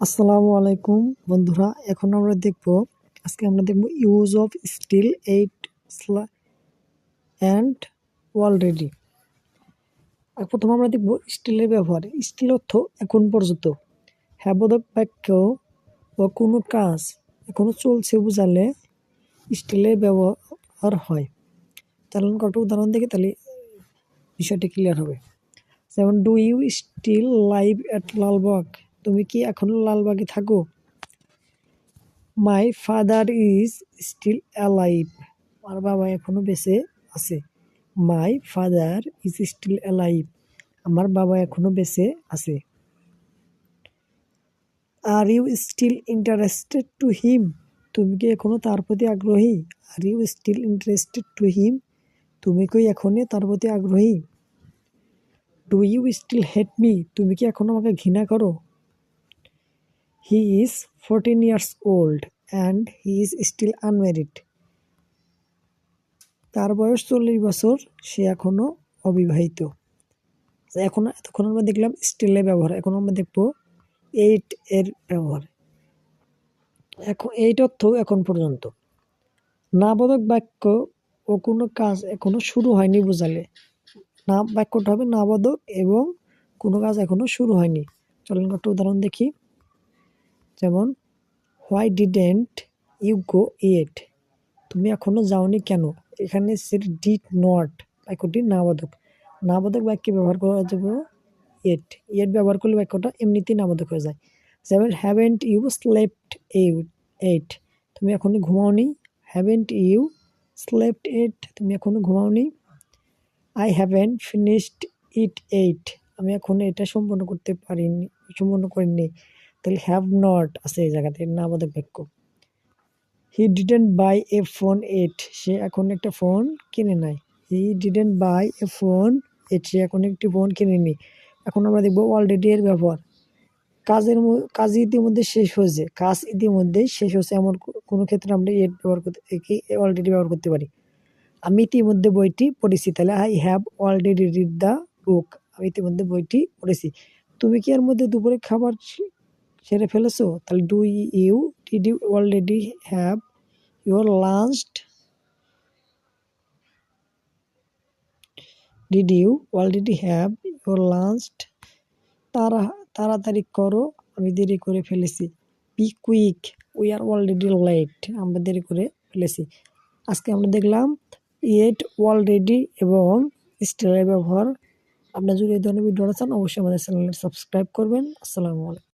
আসসালামু আলাইকুম বন্ধুরা, এখন আমরা দেখব use of still yet and already. প্রথম আমরা দেখব স্টিলের ব্যবহার। স্টিল অর্থ এখন পর্যন্ত, হ্যাবোধক বাক্য বা কোনো কাজ এখনো চলছে বোঝালে স্টিলের ব্যবহার হয়। চালন কত উদাহরণ দেখে তাহলে বিষয়টি ক্লিয়ার হবে। যেমন, do you still live at Lalbagh? তুমি কি এখনো লালবাগে থাকো? My father is still alive. আমার বাবা এখনো বেঁচে আছে। My father is still alive. আমার বাবা এখনো বেঁচে আছে। Are you still interested to him? তুমি কি এখনো তার প্রতি আগ্রহী? Are you still interested to him? তুমি কি এখনো তার প্রতি আগ্রহী? Do you still hate me? তুমি কি এখনো আমাকে ঘৃণা করো? He is 14 years old and he is still unmarried. তার বয়স 40 বছর, সে এখনো অবিবাহিত। এতক্ষণ আমরা দেখলাম স্টিলের ব্যবহার। এখন আমরা দেখব এইট এর ব্যবহার। এখন এইট অর্থ এখন পর্যন্ত। নাবোধক বাক্য ও কোনো কাজ এখনো শুরু হয়নি বোঝালে না বাক্যটা হবে নাবোধক এবং কোনো কাজ এখনো শুরু হয়নি। চলুন একটা উদাহরণ দেখি। যেমন, why didn't you go yet? তুমি এখনো যাওনি কেন? এখানে ডিড নট বাক্যটি নাবোধক। নাবোধক বাক্যে ব্যবহার করা যাবে ইয়েট ব্যবহার করলে বাক্যটা এমনিতেই নাবোধক হয়ে যায়। যেমন, হ্যাভেন্ট ইউ স্লেপ্ট এইট? তুমি এখনো ঘুমাওনি। Haven't you slept yet? তুমি এখনো ঘুমাওনি। I haven't finished it yet? আমি এখনো এটা সম্পন্ন করিনি। তাহলে হ্যাভ নট আছে এই জায়গাতে, নাবোধক বাক্য। He didn't buy a phone yet? সে এখন একটা ফোন কিনে নাই। He didn't buy a phone yet? সে এখন একটি ফোন কিনেনি। এখন আমরা দেখব অলরেডি এর ব্যবহার। কাজ ইতিমধ্যে শেষ হয়েছে। কাজ ইতিমধ্যে শেষ হয়েছে এমন কোনো ক্ষেত্রে আমরা অলরেডি ব্যবহার করতে পারি। আমি ইতিমধ্যে বইটি পড়েছি, তাহলে I have already read the book. আমি ইতিমধ্যে বইটি পড়েছি। তুমি কি এর মধ্যে দুপুরে খাবার সেরে ফেলেছো? তাহলে did you already have your lunch? Did you already have your lunch? তাড়াতাড়ি করো, আমি দেরি করে ফেলেছি। Be quick, we are already late. আমরা দেরি করে ফেলেছি। আজকে আমরা দেখলাম ইয়েট, অলরেডি এবং স্টিলের ব্যবহার। আপনারা যদি এই ধরনের ভিডিওটা চান অবশ্যই আমাদের চ্যানেলটি সাবস্ক্রাইব করবেন। আসসালামু আলাইকুম।